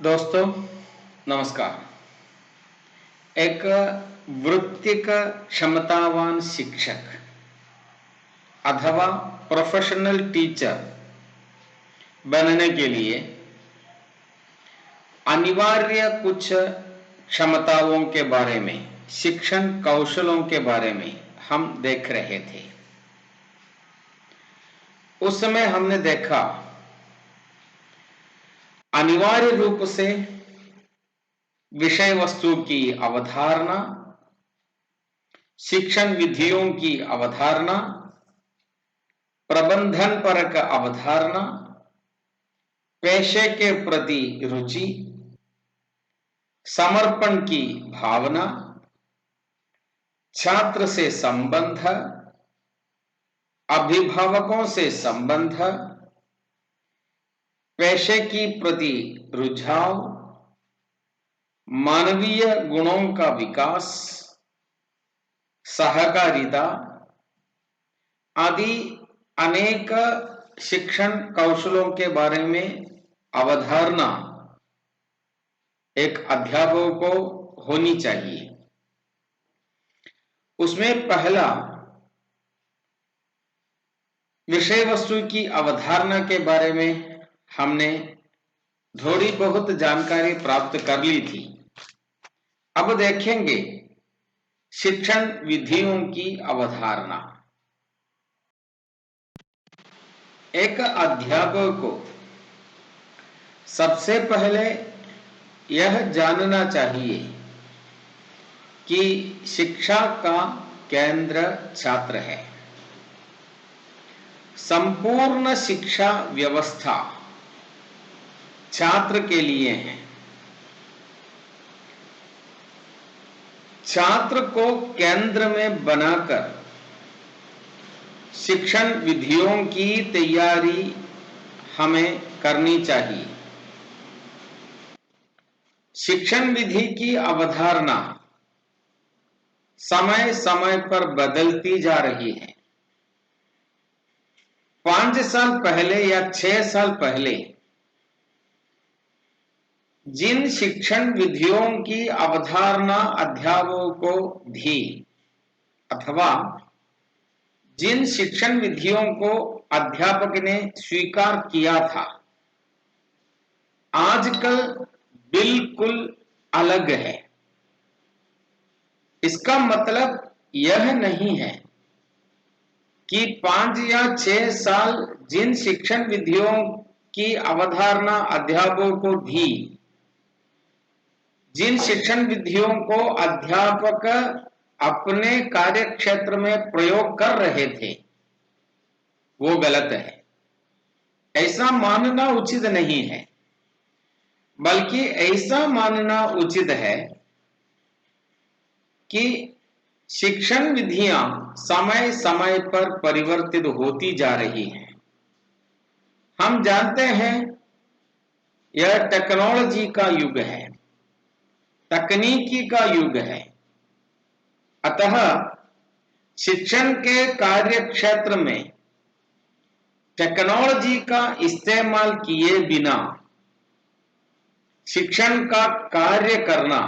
दोस्तों नमस्कार। एक वृत्तिक क्षमतावान शिक्षक अथवा प्रोफेशनल टीचर बनने के लिए अनिवार्य कुछ क्षमताओं के बारे में, शिक्षण कौशलों के बारे में हम देख रहे थे। उस समय हमने देखा अनिवार्य रूप से विषय वस्तु की अवधारणा, शिक्षण विधियों की अवधारणा, प्रबंधन परक अवधारणा, पेशे के प्रति रुचि, समर्पण की भावना, छात्र से संबंध, अभिभावकों से संबंध, पेशे की प्रति रुझाव, मानवीय गुणों का विकास, सहकारिता आदि अनेक शिक्षण कौशलों के बारे में अवधारणा एक अध्यापक को होनी चाहिए। उसमें पहला विषय वस्तु की अवधारणा के बारे में हमने थोड़ी बहुत जानकारी प्राप्त कर ली थी। अब देखेंगे शिक्षण विधियों की अवधारणा। एक अध्यापक को सबसे पहले यह जानना चाहिए कि शिक्षा का केंद्र छात्र है। संपूर्ण शिक्षा व्यवस्था छात्र के लिए है। छात्र को केंद्र में बनाकर शिक्षण विधियों की तैयारी हमें करनी चाहिए। शिक्षण विधि की अवधारणा समय समय पर बदलती जा रही है। 5 साल पहले या 6 साल पहले जिन शिक्षण विधियों की अवधारणा अध्यापकों को दी अथवा जिन शिक्षण विधियों को अध्यापक ने स्वीकार किया था, आजकल बिल्कुल अलग है। इसका मतलब यह नहीं है कि 5 या 6 साल जिन शिक्षण विधियों की अवधारणा अध्यापकों को दी, जिन शिक्षण विधियों को अध्यापक अपने कार्यक्षेत्र में प्रयोग कर रहे थे, वो गलत है। ऐसा मानना उचित नहीं है, बल्कि ऐसा मानना उचित है कि शिक्षण विधियां समय समय पर परिवर्तित होती जा रही हैं। हम जानते हैं यह टेक्नोलॉजी का युग है, तकनीकी का युग है। अतः शिक्षण के कार्य क्षेत्र में टेक्नोलॉजी का इस्तेमाल किए बिना शिक्षण का कार्य करना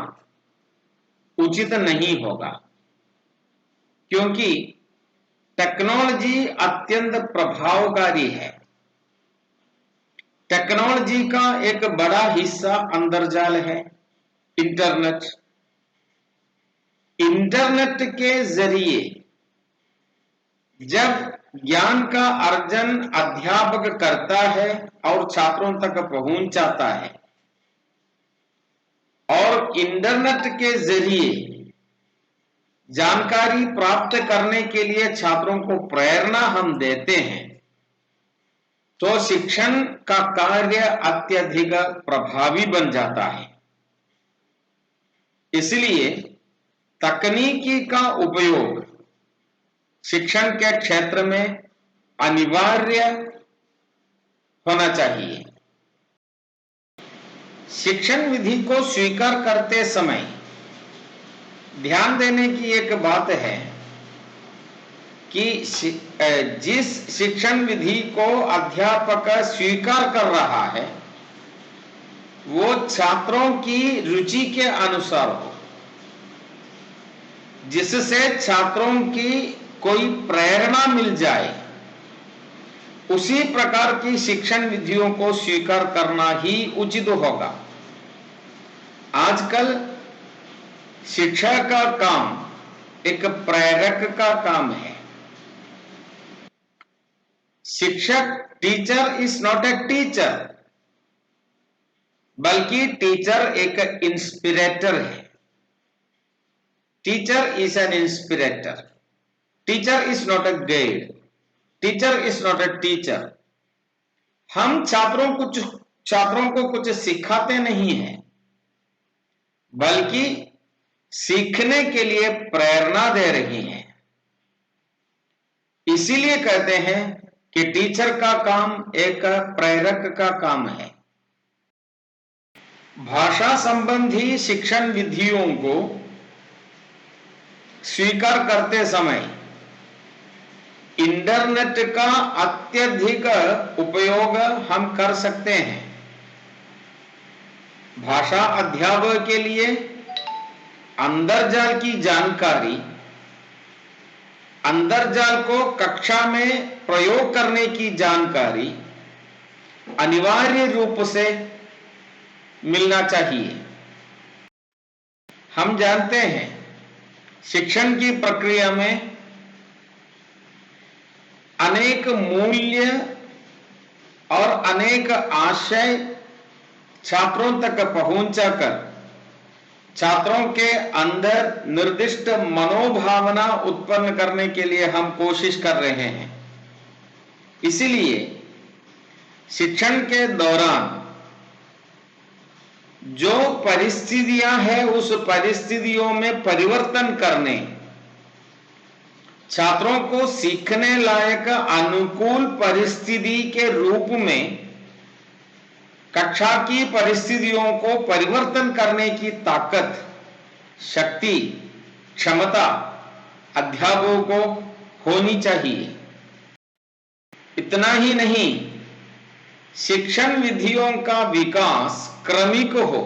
उचित नहीं होगा, क्योंकि टेक्नोलॉजी अत्यंत प्रभावकारी है। टेक्नोलॉजी का एक बड़ा हिस्सा अंतर्जाल है, इंटरनेट। इंटरनेट के जरिए जब ज्ञान का अर्जन अध्यापक करता है और छात्रों तक पहुंच जाता है, और इंटरनेट के जरिए जानकारी प्राप्त करने के लिए छात्रों को प्रेरणा हम देते हैं, तो शिक्षण का कार्य अत्यधिक प्रभावी बन जाता है। इसलिए तकनीकी का उपयोग शिक्षण के क्षेत्र में अनिवार्य होना चाहिए। शिक्षण विधि को स्वीकार करते समय ध्यान देने की एक बात है कि जिस शिक्षण विधि को अध्यापक स्वीकार कर रहा है, वो छात्रों की रुचि के अनुसार हो, जिससे छात्रों की कोई प्रेरणा मिल जाए, उसी प्रकार की शिक्षण विधियों को स्वीकार करना ही उचित होगा। आजकल शिक्षा का काम एक प्रेरक का काम है। शिक्षक, teacher is not a teacher, बल्कि टीचर एक इंस्पिरेटर है। Teacher is an inspirator, teacher is not a guide, teacher is not a teacher. हम छात्रों को कुछ सिखाते नहीं हैं, बल्कि सीखने के लिए प्रेरणा दे रही हैं। इसीलिए कहते हैं कि टीचर का काम एक प्रेरक का काम है। भाषा संबंधी शिक्षण विधियों को स्वीकार करते समय इंटरनेट का अत्यधिक उपयोग हम कर सकते हैं। भाषा अध्यापन के लिए अंतर्जाल की जानकारी, अंतर्जाल को कक्षा में प्रयोग करने की जानकारी अनिवार्य रूप से मिलना चाहिए। हम जानते हैं शिक्षण की प्रक्रिया में अनेक मूल्य और अनेक आशय छात्रों तक पहुंचाकर छात्रों के अंदर निर्दिष्ट मनोभावना उत्पन्न करने के लिए हम कोशिश कर रहे हैं। इसलिए शिक्षण के दौरान जो परिस्थितियां हैं, उस परिस्थितियों में परिवर्तन करने, छात्रों को सीखने लायक अनुकूल परिस्थिति के रूप में कक्षा की परिस्थितियों को परिवर्तन करने की ताकत, शक्ति, क्षमता अध्यापकों को होनी चाहिए। इतना ही नहीं, शिक्षण विधियों का विकास क्रमिक हो।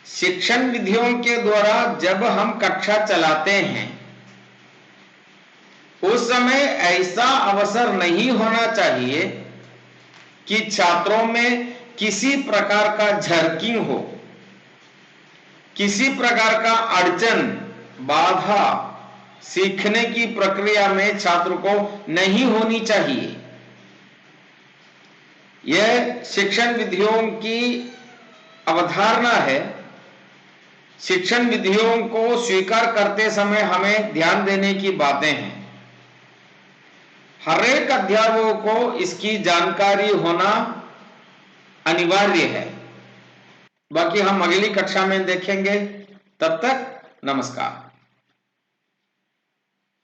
शिक्षण विधियों के द्वारा जब हम कक्षा चलाते हैं, उस समय ऐसा अवसर नहीं होना चाहिए कि छात्रों में किसी प्रकार का झर्किंग हो, किसी प्रकार का अड़चन, बाधा सीखने की प्रक्रिया में छात्र को नहीं होनी चाहिए। यह शिक्षण विधियों की अवधारणा है। शिक्षण विधियों को स्वीकार करते समय हमें ध्यान देने की बातें हैं। हर एक अध्यापक को इसकी जानकारी होना अनिवार्य है। बाकी हम अगली कक्षा में देखेंगे। तब तक नमस्कार।